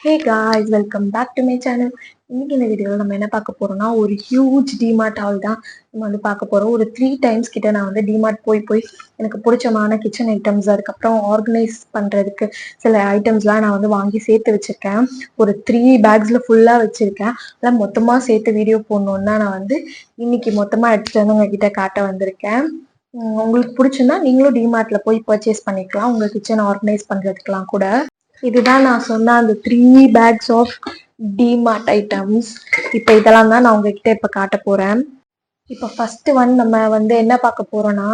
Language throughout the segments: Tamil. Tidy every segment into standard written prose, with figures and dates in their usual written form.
Hey guys, welcome back to my channel. இன்னைக்கு இந்த வீடியோவில் நம்ம என்ன பார்க்க போறோம்னா, ஒரு ஹியூஜ் டிமார்ட் ஹால் தான் நம்ம வந்து பார்க்க போறோம். ஒரு 3 டைம்ஸ் கிட்ட நான் வந்து டிமார்ட் போய் எனக்கு பிடிச்சமான கிச்சன் ஐட்டம்ஸ், அதுக்கப்புறம் ஆர்கனைஸ் பண்றதுக்கு சில ஐட்டம்ஸ்லாம் நான் வந்து வாங்கி சேர்த்து வச்சிருக்கேன். ஒரு 3 பேக்ஸ்ல ஃபுல்லா வச்சிருக்கேன். அதெல்லாம் மொத்தமா சேர்த்து வீடியோ போடணும்னு தான் நான் வந்து இன்னைக்கு மொத்தமா எடுத்துட்டு வந்து உங்ககிட்ட காட்ட வந்திருக்கேன். உங்களுக்கு பிடிச்சிருந்தா நீங்களும் டிமார்ட்ல போய் பர்ச்சேஸ் பண்ணிக்கலாம், உங்க கிச்சன் ஆர்கனைஸ் பண்றதுக்கெல்லாம் கூட. இதுதான் நான் சொன்ன அந்த 3 பேக்ஸ் ஆஃப் டிமார்ட் ஐட்டம்ஸ். இப்போ இதெல்லாம் தான் நான் உங்ககிட்ட இப்போ காட்ட போறேன். இப்போ ஃபர்ஸ்ட் ஒன் நம்ம வந்து என்ன பார்க்க போறோம்னா,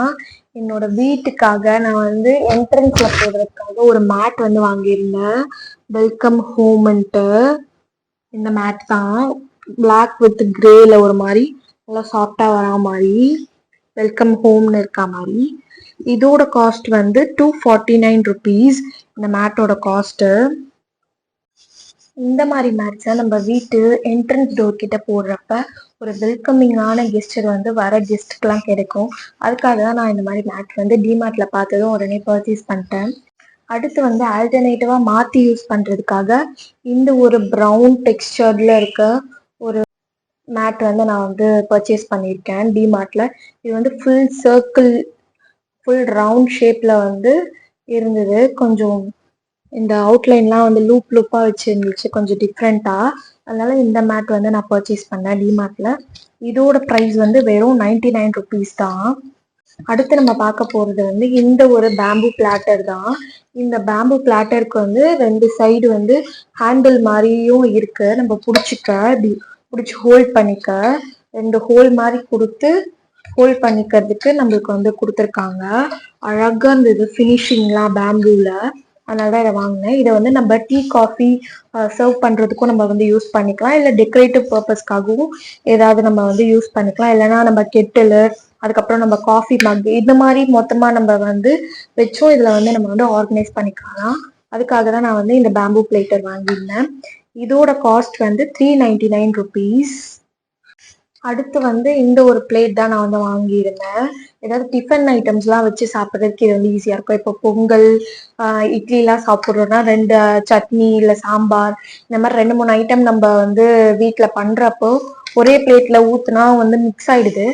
என்னோட வீட்டுக்காக நான் வந்து என்ட்ரன்ஸ்ல போடுறதுக்காக ஒரு மேட் வந்து வாங்கியிருந்தேன். வெல்கம் ஹோம்ன்ட்டு இந்த மேட் தான். பிளாக் வித் கிரேல ஒரு மாதிரி நல்லா சாஃப்டா வரா மாதிரி, வெல்கம் ஹோம்னு இருக்கா மாதிரி. இதோட காஸ்ட் வந்து 249 rupees இந்த மேட்டோட காஸ்ட். இந்த மாதிரி மேட்ஸை நம்ம வீட்டு என்ட்ரன்ஸ் டோர் கிட்ட போடுறப்ப ஒரு வெல்கமிங்கான கெஸ்டர் வந்து வர கெஸ்ட்டுக்கெல்லாம் கிடைக்கும். அதுக்காக தான் நான் இந்த மாதிரி மேட் வந்து டிமார்ட்ல பார்த்ததும் உடனே பர்ச்சேஸ் பண்ணிட்டேன். அடுத்து வந்து ஆல்டர்னேட்டிவா மாற்றி யூஸ் பண்றதுக்காக இந்த ஒரு ப்ரௌன் டெக்ஸ்டர்ல இருக்க ஒரு மேட் வந்து நான் வந்து பர்ச்சேஸ் பண்ணியிருக்கேன் டிமார்ட்ல. இது வந்து ஃபுல் சர்க்கிள், ஃபுல் ரவுண்ட் ஷேப்ல வந்து இருந்தது. கொஞ்சம் இந்த அவுட்லைன்லாம் வந்து லூப்பா வச்சிருந்துச்சு, கொஞ்சம் டிஃப்ரெண்டா. அதனால இந்த மேட் வந்து நான் பர்ச்சேஸ் பண்ணேன் டிமார்ட்ல. இதோட ப்ரைஸ் வந்து வெறும் 99 rupees தான். அடுத்து நம்ம பார்க்க போறது வந்து இந்த ஒரு பேம்பு பிளாட்டர் தான். இந்த பேம்பு பிளாட்டருக்கு வந்து 2 சைடு வந்து ஹேண்டில் மாதிரியும் இருக்கு. நம்ம பிடிச்சி ஹோல்ட் பண்ணிக்க 2 ஹோல் மாதிரி கொடுத்து ஹோல்ட் பண்ணிக்கிறதுக்கு நம்மளுக்கு வந்து கொடுத்துருக்காங்க. அழகா இருந்தது ஃபினிஷிங்லாம் பேம்பூல. அதனால தான் இதை வாங்கினேன். இதை வந்து நம்ம டீ காஃபி சர்வ் பண்ணுறதுக்கும் நம்ம வந்து யூஸ் பண்ணிக்கலாம், இல்லை டெக்கரேட்டிவ் பர்பஸ்க்காகவும் ஏதாவது நம்ம வந்து யூஸ் பண்ணிக்கலாம். இல்லைன்னா நம்ம கெட்டிலு, அதுக்கப்புறம் நம்ம காஃபி மக், இந்த மாதிரி மொத்தமாக நம்ம வந்து வச்சோம் இதில் வந்து நம்ம வந்து ஆர்கனைஸ் பண்ணிக்கலாம். அதுக்காக தான் நான் வந்து இந்த பேம்பூ பிளேட்டர் வாங்கியிருந்தேன். இதோட காஸ்ட் வந்து 399 rupees. அடுத்து வந்து இந்த ஒரு பிளேட் தான் நான் வந்து வாங்கியிருந்தேன். ஏதாவது டிஃபன் ஐட்டம்ஸ்லாம் வச்சு சாப்பிட்றதுக்கு இது வந்து ஈஸியாக இருக்கும். இப்போ பொங்கல், இட்லிலாம் சாப்பிட்றோன்னா 2 சட்னி இல்லை சாம்பார், இந்த மாதிரி 2-3 ஐட்டம் நம்ம வந்து வீட்டில் பண்ணுறப்போ ஒரே பிளேட்டில் ஊற்றுனா வந்து மிக்ஸ் ஆகிடுது.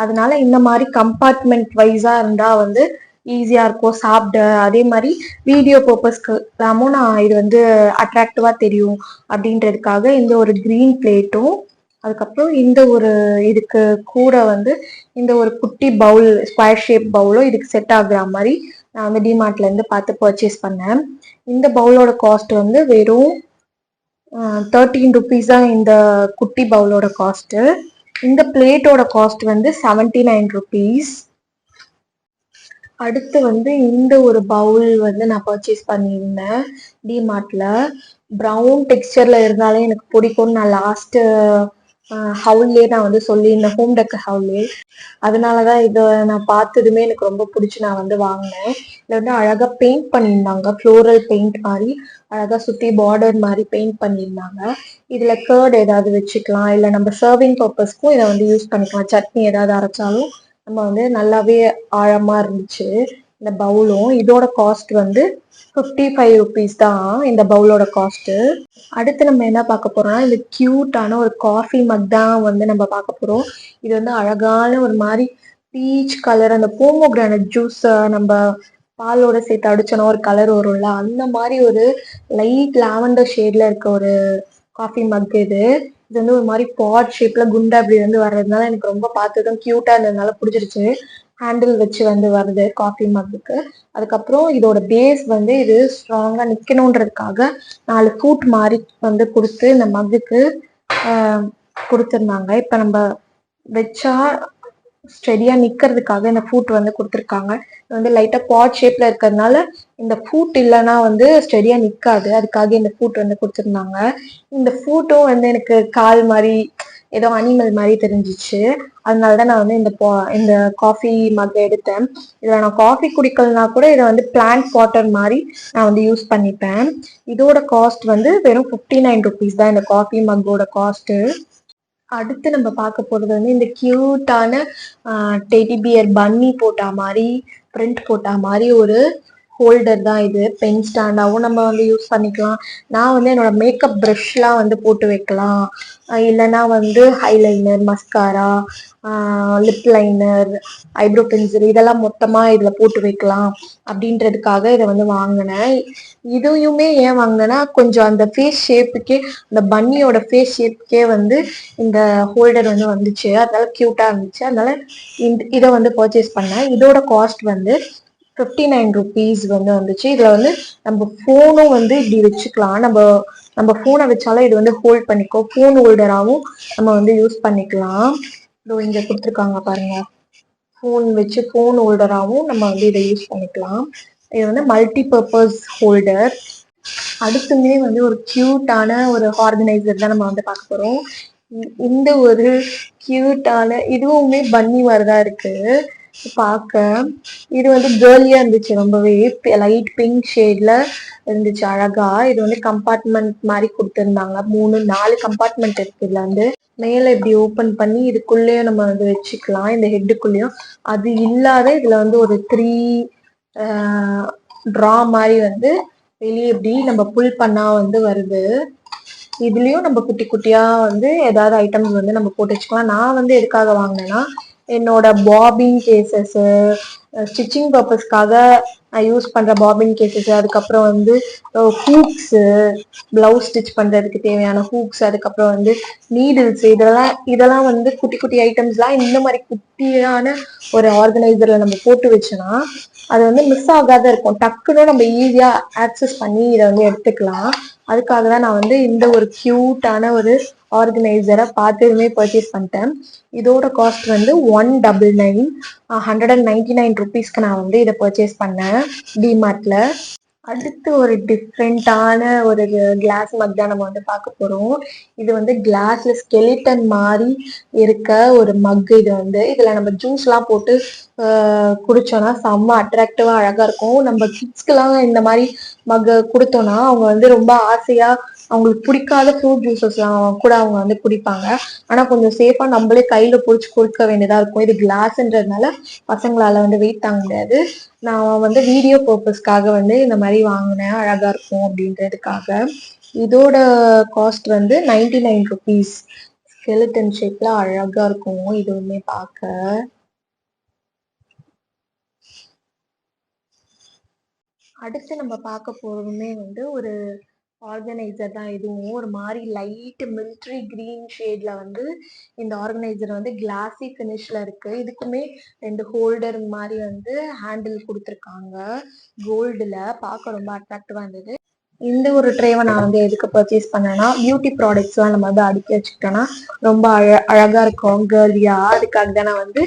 அதனால இந்த மாதிரி கம்பார்ட்மெண்ட் வைஸாக இருந்தால் வந்து ஈஸியாக இருக்கும் சாப்பிட. அதே மாதிரி வீடியோ பர்பஸ்க்கு எல்லாமும் நான் இது வந்து அட்ராக்டிவாக தெரியும் அப்படின்றதுக்காக இந்த ஒரு க்ரீன் பிளேட்டும், அதுக்கப்புறம் இந்த ஒரு இதுக்கு கூட வந்து இந்த ஒரு குட்டி பவுல், ஸ்கொயர் ஷேப் பவுலும் இதுக்கு செட் ஆகுற மாதிரி நான் வந்து டிமார்ட்ல இருந்து பார்த்து பர்ச்சேஸ் பண்ணேன். இந்த பவுலோட காஸ்ட் வந்து வெறும் 13 rupees தான் இந்த குட்டி பவுலோட காஸ்ட். இந்த பிளேட்டோட காஸ்ட் வந்து 79 rupees. அடுத்து வந்து இந்த ஒரு பவுல் வந்து நான் பர்ச்சேஸ் பண்ணியிருந்தேன் டிமார்ட்ல. ப்ரௌன் டெக்ஸ்டர்ல இருந்தாலே எனக்கு பிடிக்கும்னு நான் லாஸ்ட் ஹவுல்லே நான் வந்து சொல்லியிருந்தேன், ஹோம் டெக்கர் ஹவுல்லே. அதனாலதான் இதை நான் பார்த்ததுமே எனக்கு ரொம்ப பிடிச்சி நான் வந்து வாங்கினேன். இதில் வந்து அழகா பெயிண்ட் பண்ணியிருந்தாங்க, ஃப்ளோரல் பெயிண்ட் மாதிரி அழகா சுற்றி பார்டர் மாதிரி பெயிண்ட் பண்ணியிருந்தாங்க. இதுல கர்ட் ஏதாவது வச்சுக்கலாம், இல்லை நம்ம சர்விங் பர்பஸ்க்கும் இதை வந்து யூஸ் பண்ணிக்கலாம். சட்னி ஏதாவது அரைச்சாலும் நம்ம வந்து நல்லாவே ஆழமா இருந்துச்சு இந்த பவுலும். இதோட காஸ்ட் வந்து 55 rupees தான் இந்த பவுலோட காஸ்ட். அடுத்து நம்ம என்ன பார்க்க போறோம்னா, இந்த கியூட்டான ஒரு காஃபி மக் தான் வந்து நம்ம பார்க்க போறோம். இது வந்து அழகான ஒரு மாதிரி பீச் கலர், அந்த போமோகிரானட் ஜூஸ் நம்ம பாலோட சேர்த்து அடிச்சோன்னா ஒரு கலர் வரும்ல, அந்த மாதிரி ஒரு லைட் லாவெண்டர் ஷேட்ல இருக்க ஒரு காஃபி மக் இது. இது வந்து ஒரு மாதிரி பாட் ஷேப்ல குண்டா அப்படி வந்து வர்றதுனால எனக்கு ரொம்ப பார்த்ததும் கியூட்டா இருந்ததுனால பிடிச்சிருச்சு. ஹேண்டில் வச்சு வந்து வருது காஃபி மக்குக்கு. அதுக்கப்புறம் இதோட பேஸ் வந்து இது ஸ்ட்ராங்கா நிக்கணுன்றதுக்காக 4 ஃபூட் மாதிரி வந்து கொடுத்து இந்த மக்குக்கு கொடுத்துருந்தாங்க. இப்ப நம்ம வச்சா ஸ்டெடியா நிக்கிறதுக்காக இந்த ஃபூட் வந்து கொடுத்துருக்காங்க. இது வந்து லைட்டா பாட் ஷேப்ல இருக்கிறதுனால இந்த ஃபூட் இல்லைன்னா வந்து ஸ்டெடியா நிக்காது, அதுக்காக இந்த ஃபூட் வந்து கொடுத்துருந்தாங்க. இந்த ஃபூட்டும் வந்து எனக்கு கால் மாதிரி ஏதோ அனிமல் மாதிரி தெரிஞ்சிச்சு. அதனாலதான் நான் வந்து இந்த காஃபி மக் எடுத்தேன். இதுல நான் காஃபி குடிக்கலனா கூட இதை வந்து பிளான்ட் வாட்டர் மாதிரி நான் வந்து யூஸ் பண்ணிப்பேன். இதோட காஸ்ட் வந்து வெறும் 59 rupees தான் இந்த காஃபி மக்கோட காஸ்ட். அடுத்து நம்ம பார்க்க போறது வந்து இந்த கியூட்டான டெடி பியர் பன்னி போட்டா மாதிரி, பிரிண்ட் போட்டா மாதிரி ஒரு ஹோல்டர் தான் இது. பென் ஸ்டாண்டாகவும் நம்ம வந்து யூஸ் பண்ணிக்கலாம். நான் வந்து என்னோட மேக்கப் ப்ரஷ்லாம் வந்து போட்டு வைக்கலாம். இல்லைன்னா வந்து eyeliner, mascara, lip liner, eyebrow pencil இதெல்லாம் மொத்தமாக இதில் போட்டு வைக்கலாம் அப்படின்றதுக்காக இதை வந்து வாங்கினேன். இதையுமே ஏன் வாங்கினேன்னா கொஞ்சம் அந்த ஃபேஸ் ஷேப்புக்கே, அந்த பன்னியோட ஃபேஸ் ஷேப்புக்கே வந்து இந்த ஹோல்டர் வந்து வந்துச்சு. அதனால க்யூட்டாக இருந்துச்சு. அதனால இதை வந்து பர்ச்சேஸ் பண்ணேன். இதோட காஸ்ட் வந்து 59 rupees வந்து வந்துச்சு. இதுல வந்து நம்ம போனும் வந்து இப்படி வச்சுக்கலாம். நம்ம போனை வச்சாலும் இது வந்து ஹோல்ட் பண்ணிக்கோ. போன் ஹோல்டராகவும் நம்ம வந்து யூஸ் பண்ணிக்கலாம். இதோ இங்க கொடுத்துருக்காங்க பாருங்க. போன் வச்சு போன் ஹோல்டராகவும் நம்ம வந்து இதை யூஸ் பண்ணிக்கலாம். இது வந்து மல்டி பர்பஸ் ஹோல்டர். அடுத்துமே வந்து ஒரு கியூட்டான ஒரு ஆர்கனைசர் தான் நம்ம வந்து பார்க்க போறோம். இந்த ஒரு கியூட்டான இதுவுமே பன்னி மாதிரிதான் இருக்கு பார்க்க. இது வந்து கேர்லியா இருந்துச்சு. ரொம்பவே லைட் பிங்க் ஷேட்ல இருந்துச்சு அழகா. இது வந்து கம்பார்ட்மெண்ட் மாதிரி கொடுத்துருந்தாங்க. 3-4 கம்பார்ட்மெண்ட் இருக்கு. இதுல வந்து மேல இப்படி ஓபன் பண்ணி இதுக்குள்ளேயும் நம்ம வந்து வச்சுக்கலாம். இந்த ஹெட்டுக்குள்ளேயும் அது இல்லாத இதுல வந்து ஒரு 3 ட்ரா மாதிரி வந்து வெளியே இப்படி நம்ம புல் பண்ணா வந்து வருது. இதுலயும் நம்ம குட்டி குட்டியா வந்து ஏதாவது ஐட்டம்ஸ் வந்து நம்ம போட்டு வச்சுக்கலாம். நான் வந்து எதுக்காக வாங்கினேன்னா என்னோட பாபின் கேசஸ், ஸ்டிச்சிங் பர்பஸ்க்காக நான் யூஸ் பண்ற பாபின் கேசஸ், அதுக்கப்புறம் வந்து ஹூக்ஸ், பிளவுஸ் ஸ்டிச் பண்றதுக்கு தேவையான ஹூக்ஸ், அதுக்கப்புறம் வந்து நீடில்ஸ், இதெல்லாம் வந்து குட்டி குட்டி ஐட்டம்ஸ்லாம் இந்த மாதிரி குட்டியான ஒரு ஆர்கனைசர்ல நம்ம போட்டு வச்சோன்னா அது வந்து மிஸ் ஆகாத இருக்கும். டக்குன்னு நம்ம ஈஸியா ஆக்சஸ் பண்ணி இதை வந்து எடுத்துக்கலாம். அதுக்காக தான் நான் வந்து இந்த ஒரு கியூட்டான ஒரு ஆர்கனைசரை பார்த்ததுமே பர்ச்சேஸ் பண்ணிட்டேன். இதோட காஸ்ட் வந்து 199 199 rupeesக்கு நான் வந்து இதை பர்ச்சேஸ் பண்ணேன் டிமார்ட்ல. அடுத்து ஒரு டிஃப்ரெண்டான ஒரு கிளாஸ் மக் தான் நம்ம வந்து பார்க்க போறோம். இது வந்து கிளாஸ்ல ஸ்கெலிட்டன் மாதிரி இருக்க ஒரு மக். இது வந்து இதுல நம்ம ஜூஸ் எல்லாம் போட்டு குடிச்சோம்னா செம்ம அட்ராக்டிவா அழகா இருக்கும். நம்ம கிட்ஸ்க்கெல்லாம் இந்த மாதிரி மக் கொடுத்தோம்னா அவங்க வந்து ரொம்ப ஆசையா அவங்களுக்கு பிடிக்காத ஃப்ரூட் ஜூஸஸ்லாம் கூட அவங்க வந்து குடிப்பாங்க. ஆனா கொஞ்சம் சேஃபா நம்மளே கையில பிடிச்சி கொடுக்க வேண்டியதா இருக்கும். இது கிளாஸ்ன்றதுனால பசங்களால வந்து வெயிட் தாங்க முடியாது. நான் வந்து வீடியோ பர்பஸ்க்காக வந்து இந்த மாதிரி வாங்கினேன், அழகா இருக்கும் அப்படின்றதுக்காக. இதோட காஸ்ட் வந்து 99 rupees. ஸ்கெலிட்டன் ஷேப்ல அழகா இருக்கும் இதுவுமே பார்க்க. அடுத்து நம்ம பார்க்க போறதுமே வந்து ஒரு ஆர்கனைசர் தான். இதுவும் ஒரு மாதிரி லைட் மிலிட்ரி கிரீன் ஷேட்ல வந்து இந்த ஆர்கனைசர் வந்து கிளாஸி ஃபினிஷ்ல இருக்கு. இதுக்குமே 2 ஹோல்டர் மாதிரி வந்து ஹேண்டில் கொடுத்துருக்காங்க. கோல்டுல பார்க்க ரொம்ப அட்ராக்டிவா இருந்தது. இந்த ஒரு ட்ரேவை நான் வந்து எதுக்கு பர்ச்சேஸ் பண்ணேன்னா பியூட்டி ப்ராடக்ட்ஸ்லாம் நம்ம வந்து அடுக்கி வச்சுக்கிட்டோன்னா ரொம்ப அழகா இருக்கும் கேர்லியா. அதுக்காக தான் நான் வந்து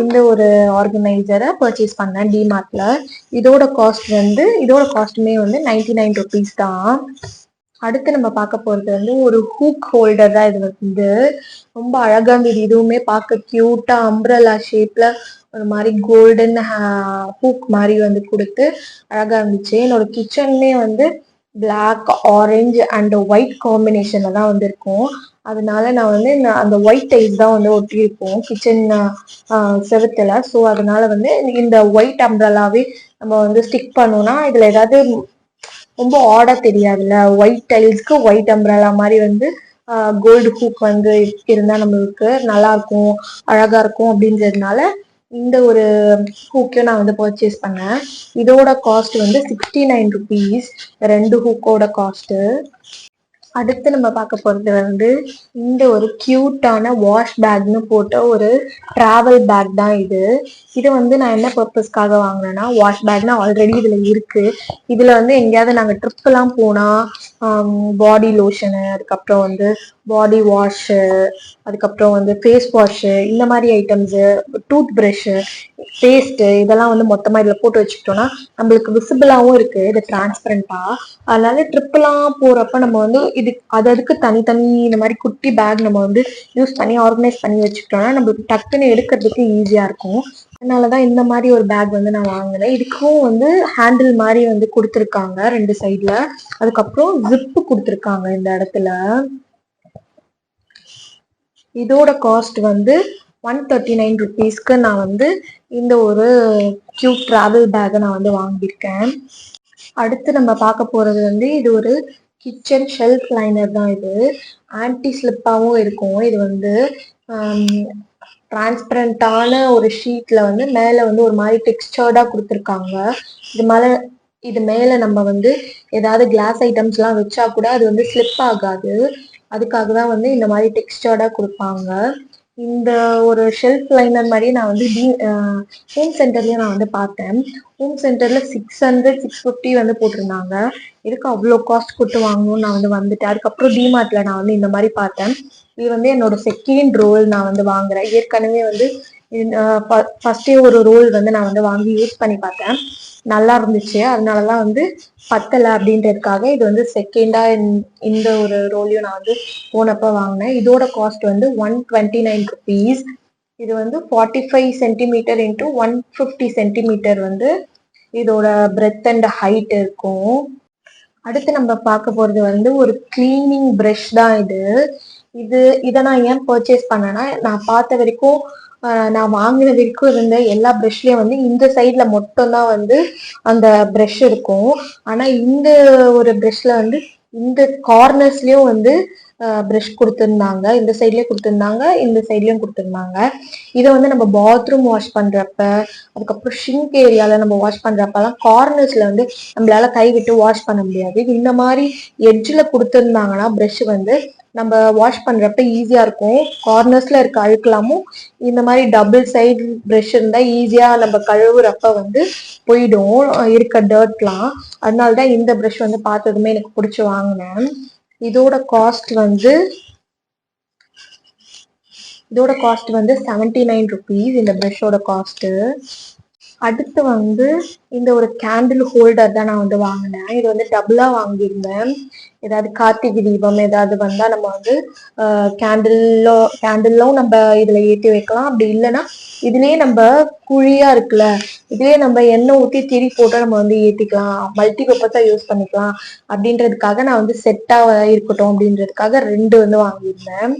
இந்த ஒரு ஆர்கனைசரை பர்ச்சேஸ் பண்ணேன் டிமார்ட்ல. இதோட காஸ்ட்டுமே வந்து 99 rupees தான். அடுத்து நம்ம பார்க்க போறது வந்து ஒரு ஹூக் ஹோல்டர் தான். இது வந்து ரொம்ப அழகா இருந்தது. இதுவுமே பார்க்க கியூட்டா அம்ப்ரலா ஷேப்ல ஒரு மாதிரி கோல்டன் ஹூக் மாதிரி வந்து கொடுத்து அழகா இருந்துச்சு. என்னோட கிச்சன்மே வந்து பிளாக், ஆரஞ்சு அண்ட் ஒயிட் காம்பினேஷன்ல தான் வந்து இருக்கும். அதனால நான் வந்து அந்த ஒயிட் டைல்ஸ் தான் வந்து ஒட்டியிருப்போம் கிச்சன் செவுத்துல. ஸோ அதனால வந்து இந்த ஒயிட் அம்ப்ரலாவே நம்ம வந்து ஸ்டிக் பண்ணோம்னா இதுல ஏதாவது ரொம்ப ஆடா தெரியாதுல்ல. ஒயிட் டைல்ஸ்க்கு ஒயிட் அம்ப்ரலா மாதிரி வந்து கோல்டு ஹூக் வந்து இருந்தா நம்மளுக்கு நல்லா இருக்கும், அழகா இருக்கும் அப்படின்றதுனால இந்த ஒரு ஹூக்கையும் நான் வந்து பர்ச்சேஸ் பண்ணேன். இதோட காஸ்ட் வந்து 69 rupees, 2 ஹூக்கோட காஸ்ட். அடுத்து நம்ம பார்க்க போறது வந்து இந்த ஒரு கியூட்டான வாஷ் பேக்னு போட்ட ஒரு டிராவல் பேக் தான் இது. இது வந்து நான் என்ன பர்பஸ்க்காக வாங்கினேன்னா, வாஷ் பேக்னா ஆல்ரெடி இதுல இருக்கு. இதுல வந்து எங்கேயாவது நாங்க ட்ரிப் எல்லாம் போனா பாடி லோஷனு, அதுக்கப்புறம் வந்து பாடி வாஷு, அதுக்கப்புறம் வந்து ஃபேஸ் வாஷு, இந்த மாதிரி ஐட்டம்ஸு, டூத் ப்ரஷ்ஷு, பேஸ்ட்டு இதெல்லாம் வந்து மொத்தமா இதுல போட்டு வச்சுக்கிட்டோம்னா நம்மளுக்கு விசிபிளாகவும் இருக்கு இது டிரான்ஸ்பரண்டா. அதனால ட்ரிப்லாம் போறப்ப நம்ம வந்து இது அதுக்கு தனித்தனி இந்த மாதிரி குட்டி பேக் நம்ம வந்து யூஸ் பண்ணி ஆர்கனைஸ் பண்ணி வச்சுக்கிட்டோம்னா நம்மளுக்கு டக்குன்னு எடுக்கிறதுக்கு ஈஸியா இருக்கும். அதனாலதான் இந்த மாதிரி ஒரு பேக் வந்து நான் வாங்கினேன். இதுக்கும் வந்து ஹேண்டில் மாதிரி வந்து கொடுத்துருக்காங்க 2 சைட்ல. அதுக்கப்புறம் ஜிப்பு கொடுத்துருக்காங்க இந்த இடத்துல. இதோட காஸ்ட் வந்து 139 நான் வந்து இந்த ஒரு கியூட் டிராவல் பேக்கை நான் வந்து வாங்கியிருக்கேன். அடுத்து நம்ம பார்க்க போறது வந்து இது ஒரு கிச்சன் ஷெல்ஃப் லைனர் தான். இது ஆன்டி ஸ்லிப்பாகவும் இருக்கும். இது வந்து டிரான்ஸ்பரண்டான ஒரு ஷீட்ல வந்து மேலே வந்து ஒரு மாதிரி டெக்ஸ்டர்டா கொடுத்துருக்காங்க. இது மேலே நம்ம வந்து ஏதாவது கிளாஸ் ஐட்டம்ஸ்லாம் வச்சா கூட அது வந்து ஸ்லிப் ஆகாது. அதுக்காக தான் வந்து இந்த மாதிரி டெக்ஸ்டர்டா கொடுப்பாங்க. இந்த ஒரு ஷெல்ஃப் லைனர் மாதிரி நான் வந்து ஹோம் சென்டர்லயும் நான் வந்து பார்த்தேன். ஹோம் சென்டர்ல 600 650 வந்து போட்டிருந்தாங்க. எதுக்கு அவ்வளோ காஸ்ட் கொடுத்து வாங்கணும்னு நான் வந்து வந்துட்டேன். அதுக்கப்புறம் டிமார்ட்ல நான் வந்து இந்த மாதிரி பார்த்தேன். இது வந்து என்னோட செகண்ட் ரோல் நான் வந்து வாங்குறேன். ஏற்கனவே வந்து ஃபர்ஸ்டே ஒரு ரோல் வந்து நான் வந்து வாங்கி யூஸ் பண்ணி பார்த்தேன். நல்லா இருந்துச்சு. அதனாலதான் வந்து பத்தலை அப்படின்றதுக்காக இது வந்து செகண்டா இந்த ஒரு ரோலையும் நான் வந்து போனப்ப வாங்கினேன். இதோட காஸ்ட் வந்து 129 rupees. இது வந்து 45 சென்டிமீட்டர் இன்டூ 150 சென்டிமீட்டர் வந்து இதோட பிரெத் அண்ட் ஹைட் இருக்கும். அடுத்து நம்ம பார்க்க போறது வந்து ஒரு கிளீனிங் ப்ரஷ் தான். இதை நான் ஏன் பர்ச்சேஸ் பண்ணேன்னா, நான் பார்த்த வரைக்கும் நான் வாங்கின வரைக்கும் இருந்த எல்லா ப்ரஷ்லயும் வந்து இந்த சைட்ல மட்டும்தான் வந்து அந்த ப்ரஷ் இருக்கும். ஆனா இந்த ஒரு ப்ரஷ்ல வந்து இந்த கார்னர்ஸ்லயும் வந்து ப்ரஷ் கொடுத்துருந்தாங்க. இந்த சைட்லயும் கொடுத்துருந்தாங்க, இந்த சைட்லயும் கொடுத்துருந்தாங்க. இதை வந்து நம்ம பாத்ரூம் வாஷ் பண்றப்ப, அதுக்கப்புறம் ஷிங்க் ஏரியால நம்ம வாஷ் பண்றப்பெல்லாம் கார்னர்ஸ்ல வந்து நம்மளால கை விட்டு வாஷ் பண்ண முடியாது. இந்த மாதிரி எட்ஜில் கொடுத்துருந்தாங்கன்னா ப்ரஷ் வந்து நம்ம வாஷ் பண்றப்ப ஈஸியா இருக்கும். கார்னர்ஸ்ல இருக்க அழுக்கலாமும் இந்த மாதிரி டபுள் சைடு ப்ரஷ் இருந்தா ஈஸியா நம்ம கழுவுறப்ப வந்து போயிடும் இருக்க டர்ட்லாம். அதனாலதான் இந்த ப்ரஷ் வந்து பார்த்ததுமே எனக்கு பிடிச்சி வாங்கினேன். இதோட காஸ்ட் வந்து 79 rupees இந்த ப்ரஷோட காஸ்ட். அடுத்து வந்து இந்த ஒரு கேண்டில் ஹோல்டர் தான் நான் வந்து வாங்கினேன். இது வந்து டபுளா வாங்கியிருந்தேன். ஏதாவது கார்த்திகை தீபம் ஏதாவது வந்தா நம்ம வந்து கேண்டிலும் நம்ம இதுல ஏற்றி வைக்கலாம். அப்படி இல்லைன்னா இதுலயே நம்ம குழியா இருக்குல்ல, இதுலயே நம்ம எண்ணெய் ஊற்றி திரி போட்டு நம்ம வந்து ஏற்றிக்கலாம். மல்டி பர்பஸா யூஸ் பண்ணிக்கலாம் அப்படின்றதுக்காக நான் வந்து செட்டா இருக்கட்டும் அப்படின்றதுக்காக 2 வந்து வாங்கியிருந்தேன்.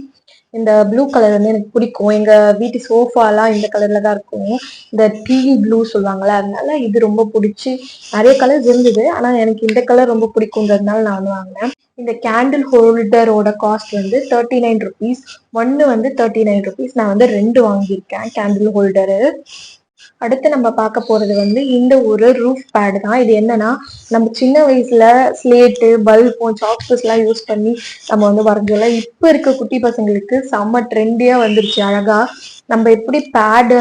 இந்த ப்ளூ கலர் வந்து எனக்கு பிடிக்கும். எங்க வீட்டு சோஃபாலாம் இந்த கலர்ல தான் இருக்கும். இந்த டீல் ப்ளூ சொல்லுவாங்கல்ல, அதனால இது ரொம்ப பிடிச்சி. நிறைய கலர்ஸ் இருந்தது, ஆனா எனக்கு இந்த கலர் ரொம்ப பிடிக்கும்ன்றதுனால நான் வந்து வாங்கினேன். இந்த கேண்டில் ஹோல்டரோட காஸ்ட் வந்து 39 rupees. ஒன்னு வந்து 39 rupees. நான் வந்து 2 வாங்கியிருக்கேன் கேண்டில் ஹோல்டரு. அடுத்து நம்ம பார்க்க போறது வந்து இந்த ஒரு ரூஃப் பேடு தான். இது என்னன்னா, நம்ம சின்ன வயசுல ஸ்லேட்டு பல்பும் சாக்பீஸ் எல்லாம் யூஸ் பண்ணி நம்ம வந்து வரைஞ்சோம்ல. இப்ப இருக்க குட்டி பசங்களுக்கு செம்ம ட்ரெண்டியா வந்துருச்சு. அழகா நம்ம எப்படி பேடு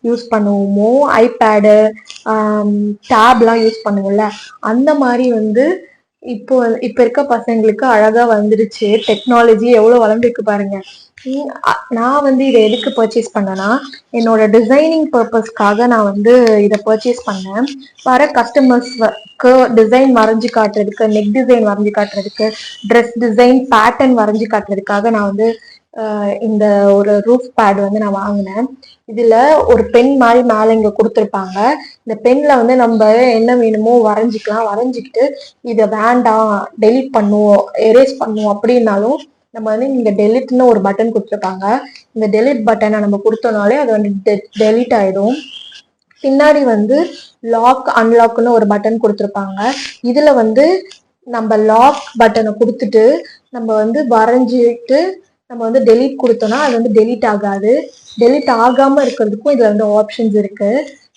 யூஸ் பண்ணுவோமோ, ஐபேடு டேப்லாம் யூஸ் பண்ணுவோம்ல, அந்த மாதிரி வந்து இப்போ இருக்க பசங்களுக்கு அழகா வந்துருச்சு. டெக்னாலஜி எவ்வளவு வளர்ந்துருக்கு பாருங்க. நான் வந்து இதை எதுக்கு பர்ச்சேஸ் பண்ணேன்னா, என்னோட டிசைனிங் பர்பஸ்க்காக நான் வந்து இதை பர்ச்சேஸ் பண்ணேன். வர கஸ்டமர்ஸ்க்கு டிசைன் வரைஞ்சி காட்டுறதுக்கு, நெக் டிசைன் வரைஞ்சி காட்டுறதுக்கு, ட்ரெஸ் டிசைன் பேட்டர்ன் வரைஞ்சி காட்டுறதுக்காக நான் வந்து இந்த ஒரு ரூஃப் பேட் வந்து நான் வாங்கினேன். இதுல ஒரு பென் மாதிரி மேல இங்க கொடுத்துருப்பாங்க. இந்த பென்ல வந்து நம்ம என்ன வேணுமோ வரைஞ்சிக்கலாம். வரைஞ்சிக்கிட்டு இதை வேண்டாம், டெலிட் பண்ணுவோம், எரேஸ் பண்ணுவோம் அப்படின்னாலும் நம்ம வந்து இங்க டெலிட்னு ஒரு பட்டன் கொடுத்துருப்பாங்க. இந்த டெலிட் பட்டனை நம்ம கொடுத்தோம்னாலே அது வந்து டெலிட் ஆயிடும். பின்னாடி வந்து லாக் அன்லாக்னு ஒரு பட்டன் கொடுத்துருப்பாங்க. இதுல வந்து நம்ம லாக் பட்டனை கொடுத்துட்டு நம்ம வந்து வரைஞ்சிட்டு நம்ம வந்து டெலிட் கொடுத்தோம்னா அது வந்து டெலிட் ஆகாது. டெலிட் ஆகாம இருக்கிறதுக்கும் இதுல வந்து ஆப்ஷன்ஸ் இருக்கு.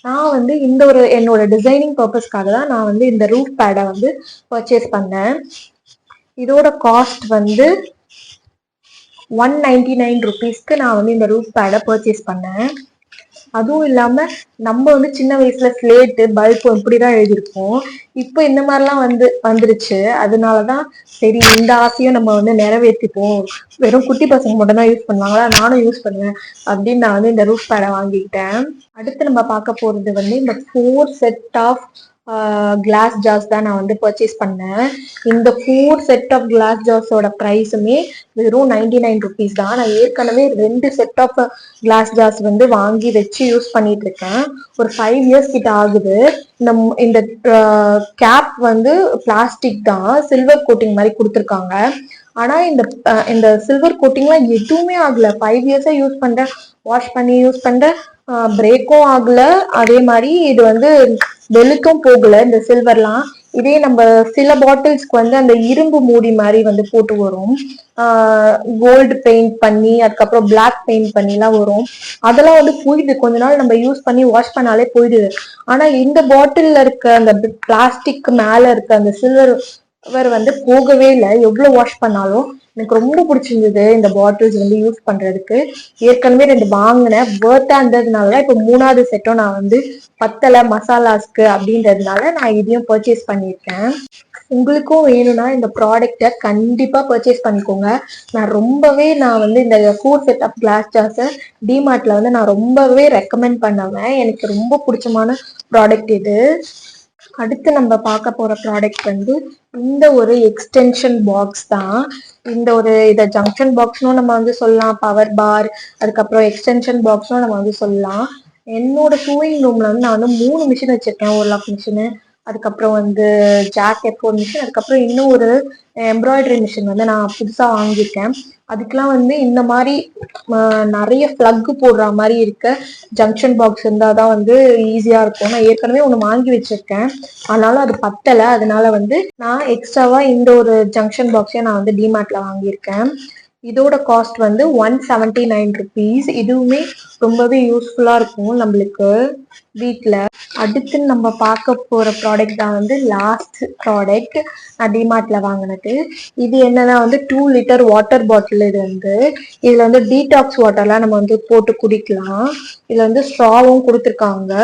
நான் வந்து இந்த ஒரு என்னோட டிசைனிங் பர்பஸ்க்காக தான் நான் வந்து இந்த ரூஃப் பேடை வந்து பர்ச்சேஸ் பண்ணேன். இதோட காஸ்ட் வந்து 199 rupeesக்கு நான் வந்து இந்த ரூஃப் பேடை பர்ச்சேஸ் பண்ணேன். அதுவும் இல்லாம நம்ம வந்து சின்ன வயசுல ஸ்லேட்டு பல்ப் இப்படிதான் எழுதியிருப்போம். இப்போ இந்த மாதிரிலாம் வந்துருச்சு. அதனாலதான் சரி, இந்த ஆசையும் நம்ம வந்து நிறைவேற்றிப்போம். வெறும் குட்டி பசங்க மட்டும் தான் யூஸ் பண்ணுவாங்களா, நானும் யூஸ் பண்ணுவேன் அப்படின்னு நான் வந்து இந்த ரூஃப் பேடை வாங்கிக்கிட்டேன். அடுத்து நம்ம பார்க்க போறது வந்து இந்த 4 செட் ஆஃப் கிளாஸ் ஜார்ஸ் தான் நான் வந்து பர்ச்சேஸ் பண்ணேன். இந்த 4 செட் ஆஃப் கிளாஸ் ஜார்ஸோட ப்ரைஸுமே வெறும் 99 ருபீஸ் தான். நான் ஏற்கனவே 2 செட் ஆஃப் கிளாஸ் ஜார்ஸ் வந்து வாங்கி வச்சு யூஸ் பண்ணிட்டு இருக்கேன். ஒரு 5 இயர்ஸ் கிட்ட ஆகுது. இந்த கேப் வந்து பிளாஸ்டிக் தான், சில்வர் கோட்டிங் மாதிரி கொடுத்துருக்காங்க. ஆனா இந்த சில்வர் கோட்டிங்லாம் எதுவுமே ஆகல. 5 இயர்ஸா யூஸ் பண்றேன், வாஷ் பண்ணி யூஸ் பண்றேன், பிரேக்கும் ஆகல. அதே மாதிரி இது வந்து வெளுத்தும் போகல இந்த சில்வர்லாம். இதே நம்ம சில பாட்டில்ஸ்க்கு வந்து அந்த இரும்பு மூடி மாதிரி வந்து போட்டு வரும், கோல்டு பெயிண்ட் பண்ணி அதுக்கப்புறம் பிளாக் பெயிண்ட் பண்ணிலாம் வரும். அதெல்லாம் வந்து போயிடுது, கொஞ்ச நாள் நம்ம யூஸ் பண்ணி வாஷ் பண்ணாலே போயிடுது. ஆனா இந்த பாட்டில்ல இருக்க அந்த பிளாஸ்டிக் மேல இருக்க அந்த சில்வர் வந்து போகவே இல்லை. எவ்வளவு வாஷ் பண்ணாலும். எனக்கு ரொம்ப பிடிச்சிருந்தது இந்த பாட்டில்ஸ் வந்து யூஸ் பண்றதுக்கு. ஏற்கனவே 2 வாங்கினேன், வேர்த்தா இருந்ததுனால இப்ப 3வது செட்டும் நான் வந்து பத்தலை மசாலாஸ்க்கு அப்படின்றதுனால நான் இதையும் பர்ச்சேஸ் பண்ணியிருக்கேன். உங்களுக்கும் வேணும்னா இந்த ப்ராடக்டை கண்டிப்பா பர்ச்சேஸ் பண்ணிக்கோங்க. நான் வந்து இந்த 4 செட் ஆஃப் கிளாஸ் ஜார்ஸை டிமார்ட்ல வந்து நான் ரொம்பவே ரெக்கமெண்ட் பண்ணுவேன். எனக்கு ரொம்ப பிடிச்சமான ப்ராடக்ட் இது. அடுத்து நம்ம பார்க்க போற ப்ராடக்ட் வந்து இந்த ஒரு எக்ஸ்டென்ஷன் பாக்ஸ் தான். இதை ஜங்ஷன் பாக்ஸ்னும் நம்ம வந்து சொல்லலாம், பவர் பார், அதுக்கப்புறம் எக்ஸ்டென்ஷன் பாக்ஸ்னும் நம்ம வந்து சொல்லலாம். என்னோட சூயிங் ரூம்ல வந்து நான் வந்து 3 மிஷின் வச்சிருக்கேன். ஒரு லாக் மிஷினு, அதுக்கப்புறம் வந்து ஜாக் F4 மிஷின், அதுக்கப்புறம் இன்னும் ஒரு எம்ப்ராய்டரி மிஷின் வந்து நான் புதுசா வாங்கியிருக்கேன். அதுக்கெல்லாம் வந்து இந்த மாதிரி நிறைய பிளக் போடுற மாதிரி இருக்க ஜங்ஷன் பாக்ஸ் இருந்தாதான் வந்து ஈஸியா இருக்கும். நான் ஏற்கனவே ஒன்று வாங்கி வச்சிருக்கேன், ஆனாலும் அது பத்தலை. அதனால வந்து நான் எக்ஸ்ட்ராவா இந்த ஒரு ஜங்ஷன் பாக்ஸையும் நான் வந்து டிமார்ட்ல வாங்கியிருக்கேன். இதோட காஸ்ட் வந்து 179 ருபீஸ். இதுவுமே ரொம்பவே யூஸ்ஃபுல்லா இருக்கும் நம்மளுக்கு வீட்டில். அடுத்து நம்ம பார்க்க போற ப்ராடக்ட் தான் வந்து லாஸ்ட் ப்ராடக்ட் நான் டிமார்ட்ல வாங்கினது. இது என்னன்னா வந்து 2 லிட்டர் வாட்டர் பாட்டில். இதுல வந்து டீடாக்ஸ் வாட்டர்லாம் நம்ம வந்து போட்டு குடிக்கலாம். இதுல வந்து ஸ்ட்ராவும் கொடுத்துருக்காங்க,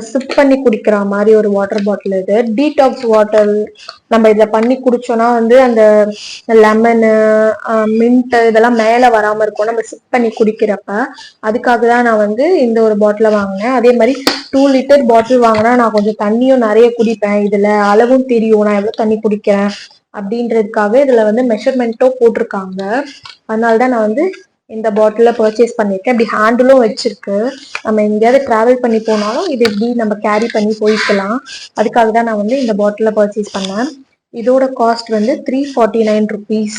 சிப் பண்ணி குடிக்கிற மாதிரி ஒரு வாட்டர் பாட்டில். இது டீடாக்ஸ் வாட்டர். நம்ம இதில் பண்ணி குடிச்சோம்னா வந்து அந்த லெமனு, மின்ட் இதெல்லாம் மேலே வராமல் இருக்கும் நம்ம சிப் பண்ணி குடிக்கிறப்ப. அதுக்காக தான் நான் வந்து இந்த ஒரு பாட்டிலை வாங்கினேன். அதே மாதிரி 2 லிட்டர் பாட்டில் வாங்கினா நான் கொஞ்சம் தண்ணியும் நிறைய குடிப்பேன். இதில் அளவும் தெரியும் நான் எவ்வளோ தண்ணி குடிக்கிறேன் அப்படின்றதுக்காக இதில் வந்து மெஷர்மெண்ட்டும் போட்டிருக்காங்க. அதனால தான் நான் வந்து இந்த பாட்டில பர்ச்சேஸ் பண்ணியிருக்கேன். இப்படி ஹேண்டிலும் வச்சிருக்கு, நம்ம எங்கேயாவது டிராவல் பண்ணி போனாலும் இது இப்படி நம்ம கேரி பண்ணி போய்க்கலாம். அதுக்காக தான் நான் வந்து இந்த பாட்டில பர்ச்சேஸ் பண்ணேன். இதோட காஸ்ட் வந்து 349 ருபீஸ்.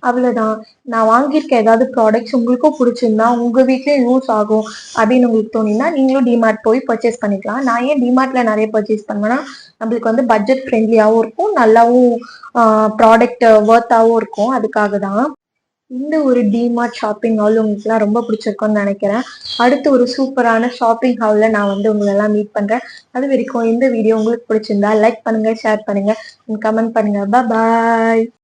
அவ்வளவுதான். நான் வாங்கியிருக்க ஏதாவது ப்ராடக்ட்ஸ் உங்களுக்கும் பிடிச்சிருந்தா, உங்க வீட்லயும் யூஸ் ஆகும் அப்படின்னு உங்களுக்கு தோணினா நீங்களும் டிமார்ட் போய் பர்ச்சேஸ் பண்ணிக்கலாம். நான் ஏன் டிமார்ட்ல நிறைய பர்ச்சேஸ் பண்ணுவேன்னா, நம்மளுக்கு வந்து பட்ஜெட் ஃப்ரெண்ட்லியாகவும் இருக்கும், நல்லாவும் ப்ராடக்ட் ஒர்த்தாகவும் இருக்கும். அதுக்காக தான். இந்த ஒரு டிமார்ட் ஷாப்பிங் ஹால் உங்களுக்குலாம் ரொம்ப பிடிச்சிருக்கும்னு நினைக்கிறேன். அடுத்து ஒரு சூப்பரான ஷாப்பிங் ஹால்ல நான் வந்து உங்களெல்லாம் மீட் பண்றேன். அது வரைக்கும் இந்த வீடியோ உங்களுக்கு பிடிச்சிருந்தா லைக் பண்ணுங்க, ஷேர் பண்ணுங்க, கமெண்ட் பண்ணுங்க. பாய்.